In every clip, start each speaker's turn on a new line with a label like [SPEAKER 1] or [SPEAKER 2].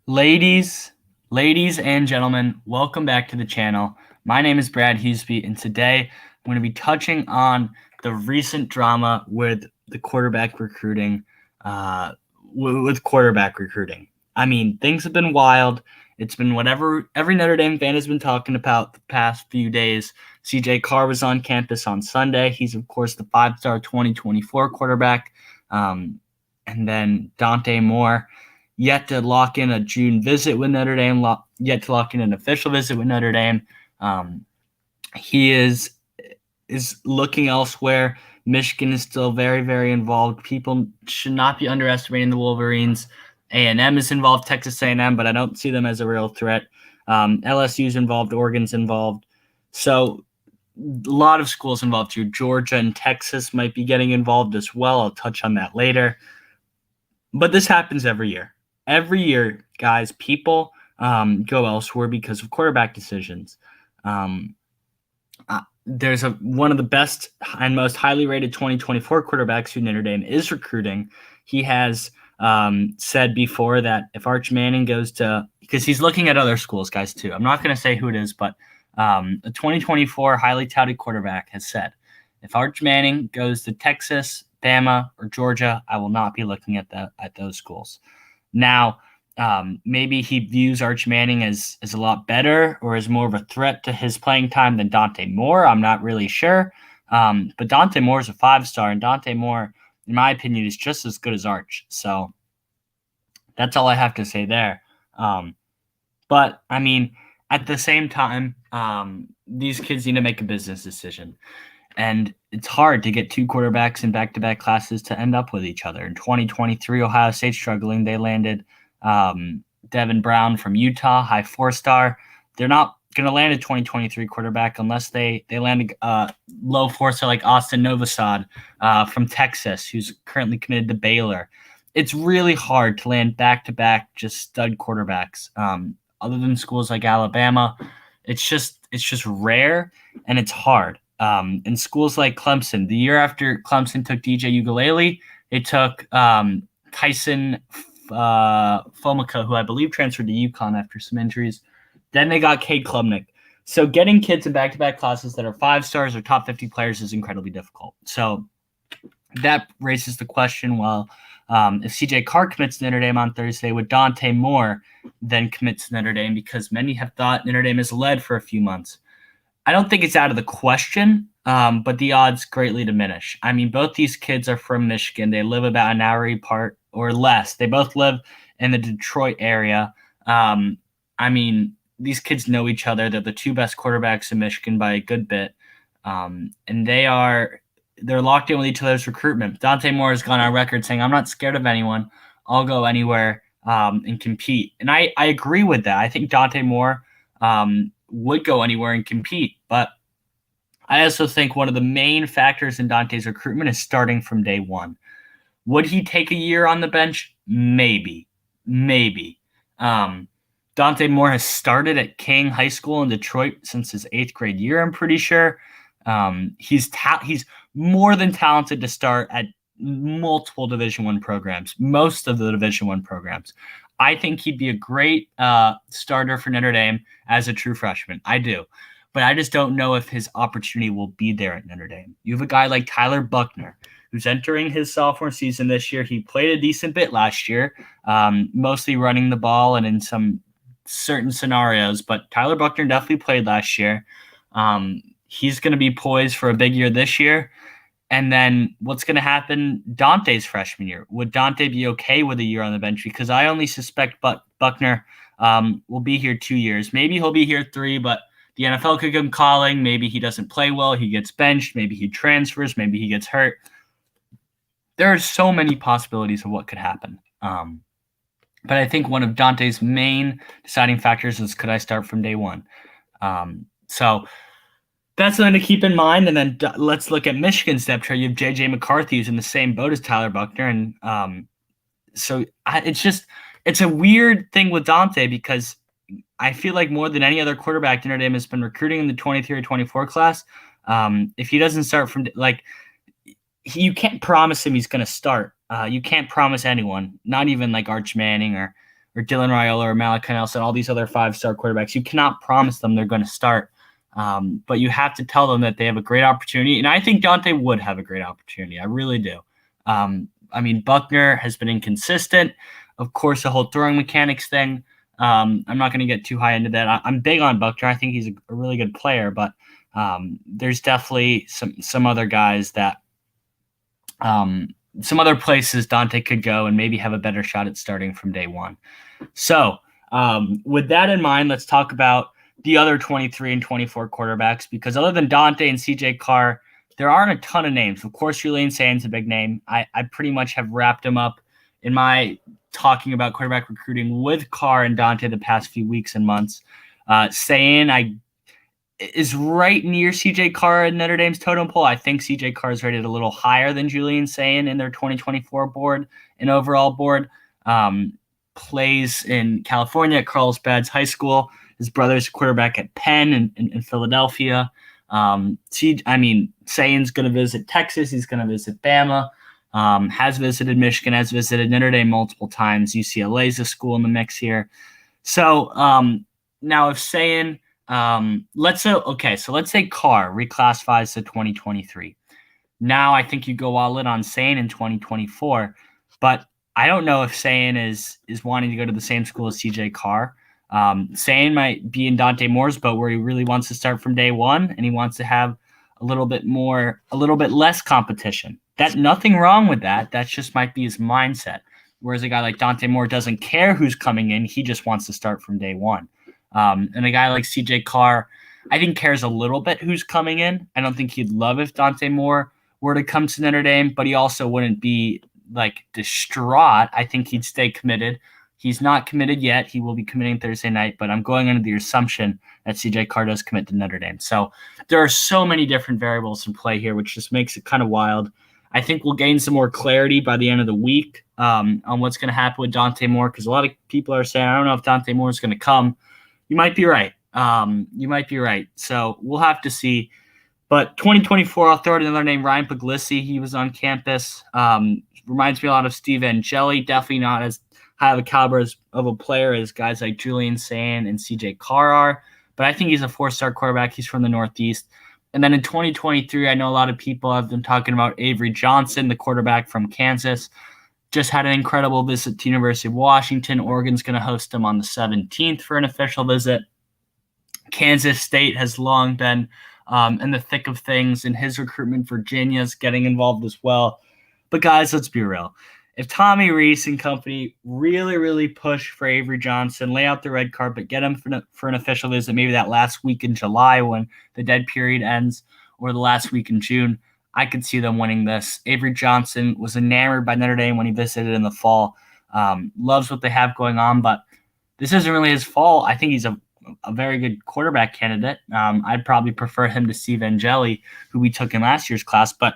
[SPEAKER 1] Ladies, ladies and gentlemen, welcome back to the channel. My name is Brad Hughesby, and today I'm going to be touching on the recent drama with the quarterback recruiting. Uh, with quarterback recruiting, I mean, things have been wild. It's been whatever every Notre Dame fan has been talking about the past few days. CJ Carr was on campus on Sunday. He's of course the five-star 2024 quarterback, and then Dante Moore yet to lock in a June visit with Notre Dame, yet to lock in an official visit with Notre Dame. Um, he is looking elsewhere. Michigan is still very, very involved. People should not be underestimating the Wolverines. A&M is involved, Texas A&M, but I don't see them as a real threat. LSU's involved, Oregon's involved. So a lot of schools involved too. Georgia and Texas might be getting involved as well. I'll touch on that later. But this happens every year. Every year, guys, people go elsewhere because of quarterback decisions. Um, there's one of the best and most highly rated 2024 quarterbacks who Notre Dame is recruiting. He has said before that if Arch Manning goes to – because he's looking at other schools, guys, too. I'm not going to say who it is, but a 2024 highly touted quarterback has said, if Arch Manning goes to Texas, Bama, or Georgia, I will not be looking at those schools. Now, maybe he views Arch Manning as a lot better or as more of a threat to his playing time than Dante Moore. I'm not really sure. But Dante Moore is a five-star, and Dante Moore, in my opinion, is just as good as Arch. So that's all I have to say there. But, I mean, at the same time, these kids need to make a business decision. And it's hard to get two quarterbacks in back-to-back classes to end up with each other. In 2023, Ohio State struggling. They landed Devin Brown from Utah, high four-star. They're not going to land a 2023 quarterback unless they land a low four-star like Austin Novosad from Texas, who's currently committed to Baylor. It's really hard to land back-to-back just stud quarterbacks. Other than schools like Alabama, it's just rare and it's hard. In schools like Clemson, the year after Clemson took DJ Ugalele, it took Tyson Fomica, who I believe transferred to UConn after some injuries. Then they got Cade Klubnik. So getting kids in back-to-back classes that are five stars or top 50 players is incredibly difficult. So that raises the question, well, if CJ Carr commits to Notre Dame on Thursday, would Dante Moore then commit to Notre Dame? Because many have thought Notre Dame is led for a few months. I don't think it's out of the question, but the odds greatly diminish. I mean, both these kids are from Michigan. They live about an hour apart or less. They both live in the Detroit area. I mean, these kids know each other. They're the two best quarterbacks in Michigan by a good bit. And they're locked in with each other's recruitment. Dante Moore has gone on record saying, I'm not scared of anyone. I'll go anywhere and compete. And I agree with that. I think Dante Moore would go anywhere and compete. But I also think one of the main factors in Dante's recruitment is starting from day one. Would he take a year on the bench? Maybe. Dante Moore has started at King High School in Detroit since his 8th grade year, I'm pretty sure. He's more than talented to start at multiple Division I programs, most of the Division I programs. I think he'd be a great starter for Notre Dame as a true freshman. I do. But I just don't know if his opportunity will be there at Notre Dame. You have a guy like Tyler Buchner, who's entering his sophomore season this year. He played a decent bit last year, mostly running the ball and in some certain scenarios. But Tyler Buchner definitely played last year. He's going to be poised for a big year this year. And then what's going to happen Dante's freshman year? Would Dante be okay with a year on the bench? Because I only suspect Buchner will be here 2 years. Maybe he'll be here 3, but the NFL could come calling. Maybe he doesn't play well. He gets benched. Maybe he transfers. Maybe he gets hurt. There are so many possibilities of what could happen. But I think one of Dante's main deciding factors is, could I start from day one? So that's something to keep in mind. And then let's look at Michigan's depth chart. You have J.J. McCarthy, who's in the same boat as Tyler Buchner. And it's a weird thing with Dante because I feel like more than any other quarterback Notre Dame has been recruiting in the 23 or 24 class. If he doesn't start from you can't promise him he's going to start. You can't promise anyone, not even like Arch Manning or or Dylan Raiola or Malachi Nelson, all these other 5-star quarterbacks. You cannot promise them they're going to start, but you have to tell them that they have a great opportunity. And I think Dante would have a great opportunity. I really do. Buckner has been inconsistent. Of course, the whole throwing mechanics thing. I'm not going to get too high into that. I'm big on Buckner. I think he's a really good player, but there's definitely some other guys that some other places Dante could go and maybe have a better shot at starting from day one. So with that in mind, let's talk about the other 23 and 24 quarterbacks, because other than Dante and CJ Carr, there aren't a ton of names. Of course, Julian Sain's a big name. I pretty much have wrapped him up in my talking about quarterback recruiting with Carr and Dante the past few weeks and months. Sain is right near CJ Carr in Notre Dame's totem pole. I think CJ Carr is rated a little higher than Julian Sain in their 2024 board and overall board. Plays in California at Carlsbad High School. His brother's quarterback at Penn in Philadelphia. Sain's going to visit Texas. He's going to visit Bama. Has visited Michigan. Has visited Notre Dame multiple times. UCLA's a school in the mix here. So now if Sain, let's say Carr reclassifies to 2023. Now I think you go all in on Sain in 2024, but I don't know if Sain is wanting to go to the same school as CJ Carr. Sain might be in Dante Moore's boat where he really wants to start from day one and he wants to have a little bit less competition. That's nothing wrong with that. That just might be his mindset. Whereas a guy like Dante Moore doesn't care who's coming in. He just wants to start from day one. And a guy like CJ Carr, I think, cares a little bit who's coming in. I don't think he'd love if Dante Moore were to come to Notre Dame, but he also wouldn't be distraught. I think he'd stay committed. He's not committed yet. He will be committing Thursday night, but I'm going under the assumption that CJ Carr does commit to Notre Dame. So there are so many different variables in play here, which just makes it kind of wild. I think we'll gain some more clarity by the end of the week on what's going to happen with Dante Moore, because a lot of people are saying, I don't know if Dante Moore is going to come. You might be right. So we'll have to see. But 2024, I'll throw out another name, Ryan Puglisi. He was on campus. Reminds me a lot of Steve Angeli. Definitely not as high of a caliber of a player as guys like Julian Sain and CJ Carr are. But I think he's a 4-star quarterback. He's from the Northeast. And then in 2023, I know a lot of people have been talking about Avery Johnson, the quarterback from Kansas. Just had an incredible visit to University of Washington. Oregon's going to host him on the 17th for an official visit. Kansas State has long been in the thick of things in his recruitment. Virginia's getting involved as well. But guys, let's be real. If Tommy Rees and company really, really push for Avery Johnson, lay out the red carpet, get him for an official visit, maybe that last week in July when the dead period ends, or the last week in June, I could see them winning this. Avery Johnson was enamored by Notre Dame when he visited in the fall. Loves what they have going on, but this isn't really his fault. I think he's a very good quarterback candidate. I'd probably prefer him to Steve Angeli, who we took in last year's class. But,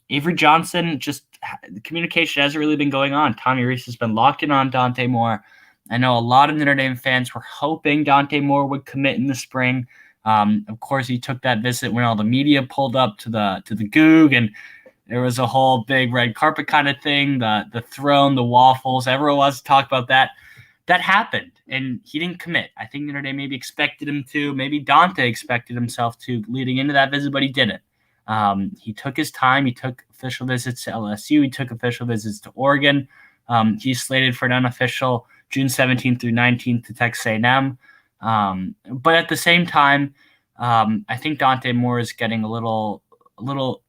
[SPEAKER 1] Avery Johnson, just the communication hasn't really been going on. Tommy Rees has been locked in on Dante Moore. I know a lot of Notre Dame fans were hoping Dante Moore would commit in the spring. Of course, he took that visit when all the media pulled up to the Goog, and there was a whole big red carpet kind of thing, the throne, the waffles. Everyone wants to talk about that. That happened, and he didn't commit. I think Notre Dame maybe expected him to. Maybe Dante expected himself to leading into that visit, but he didn't. He took his time. He took official visits to LSU. He took official visits to Oregon. He's slated for an unofficial June 17th through 19th to Texas A&M. But at the same time, I think Dante Moore is getting a little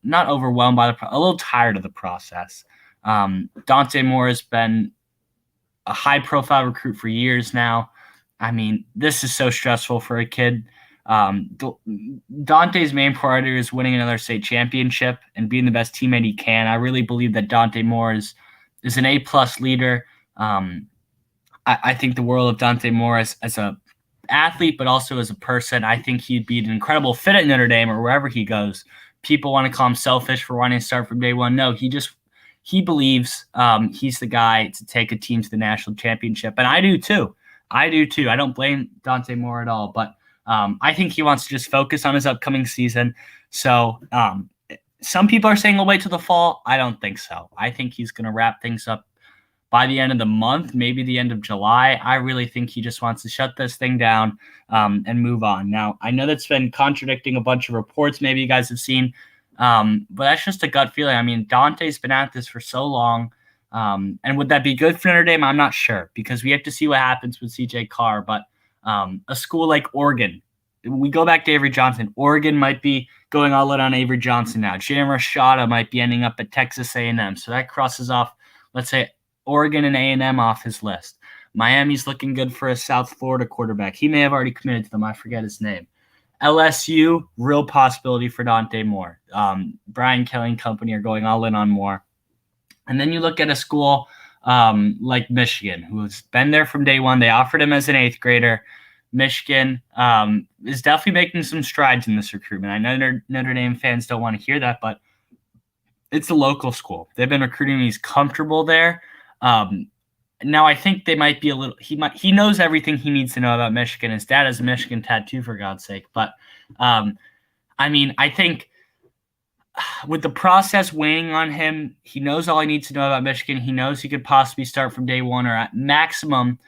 [SPEAKER 1] not overwhelmed by a little tired of the process. Dante Moore has been a high-profile recruit for years now. This is so stressful for a kid. Dante's main priority is winning another state championship and being the best teammate he can. I really believe that Dante Moore is an A-plus leader. I think the world of Dante Moore as a athlete, but also as a person. I think he'd be an incredible fit at Notre Dame or wherever he goes. People want to call him selfish for wanting to start from day one. No, he believes he's the guy to take a team to the national championship. And I do too. I don't blame Dante Moore at all, but I think he wants to just focus on his upcoming season. So some people are saying he'll wait till the fall. I don't think so. I think he's going to wrap things up by the end of the month, maybe the end of July. I really think he just wants to shut this thing down and move on. Now, I know that's been contradicting a bunch of reports maybe you guys have seen, but that's just a gut feeling. I mean, Dante's been at this for so long. And would that be good for Notre Dame? I'm not sure, because we have to see what happens with CJ Carr. But a school like Oregon, we go back to Avery Johnson. Oregon might be going all in on Avery Johnson now. Jam Rashada might be ending up at Texas A&M. So that crosses off, let's say, Oregon and A&M off his list. Miami's looking good for a South Florida quarterback. He may have already committed to them. I forget his name. LSU, real possibility for Dante Moore. Brian Kelly and company are going all in on Moore. And then you look at a school like Michigan, who's been there from day one. They offered him as an 8th grader. Michigan is definitely making some strides in this recruitment. I know Notre Dame fans don't want to hear that, but it's a local school. They've been recruiting. He's comfortable there. Now I think they might be a little. He knows everything he needs to know about Michigan. His dad has a Michigan tattoo, for God's sake. But I mean, I think with the process weighing on him, he knows all he needs to know about Michigan. He knows he could possibly start from day one, or at maximum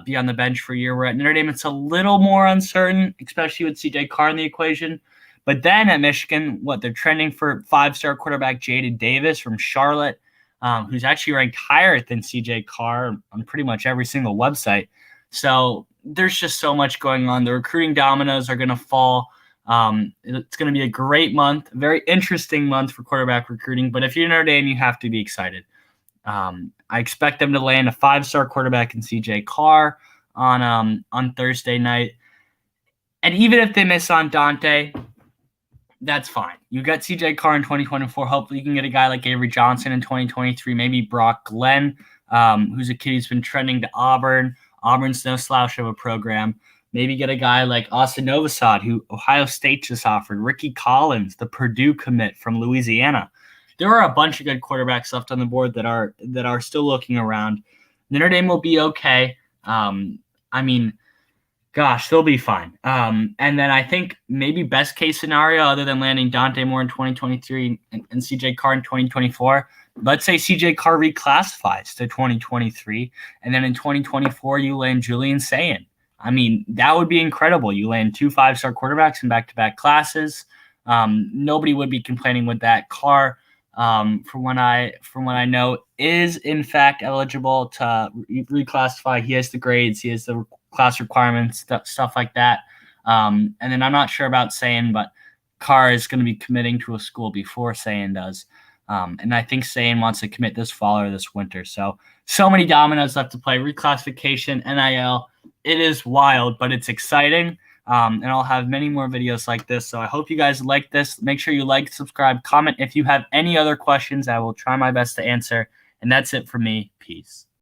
[SPEAKER 1] be on the bench for a year. Where at Notre Dame, it's a little more uncertain, especially with CJ Carr in the equation. But then at Michigan, they're trending for 5-star quarterback Jaden Davis from Charlotte, who's actually ranked higher than CJ Carr on pretty much every single website. So there's just so much going on. The recruiting dominoes are going to fall. It's going to be a great month, a very interesting month for quarterback recruiting. But if you're Notre Dame, you have to be excited. I expect them to land a 5-star quarterback in CJ Carr on Thursday night. And even if they miss on Dante, that's fine. You got CJ Carr in 2024. Hopefully you can get a guy like Avery Johnson in 2023, maybe Brock Glenn, who's a kid who's been trending to Auburn. Auburn's no slouch of a program. Maybe get a guy like Austin Novosad, who Ohio State just offered. Ricky Collins, the Purdue commit from Louisiana. There are a bunch of good quarterbacks left on the board that are still looking around. Notre Dame will be okay. I mean, gosh, they'll be fine. And then I think maybe best case scenario, other than landing Dante Moore in 2023 and CJ Carr in 2024, let's say CJ Carr reclassifies to 2023, and then in 2024 you land Julian Sayin. I mean, that would be incredible. You land 2 5-star quarterbacks in back-to-back classes. Nobody would be complaining with that. Carr, from what I know, is in fact eligible to reclassify. He has the grades. He has the class requirements, stuff like that. And then I'm not sure about Sayin, but Carr is going to be committing to a school before Sayin does. And I think Sayin wants to commit this fall or this winter. So many dominoes left to play. Reclassification, NIL. It is wild, but it's exciting. And I'll have many more videos like this. So I hope you guys like this. Make sure you like, subscribe, comment. If you have any other questions, I will try my best to answer. And that's it for me. Peace.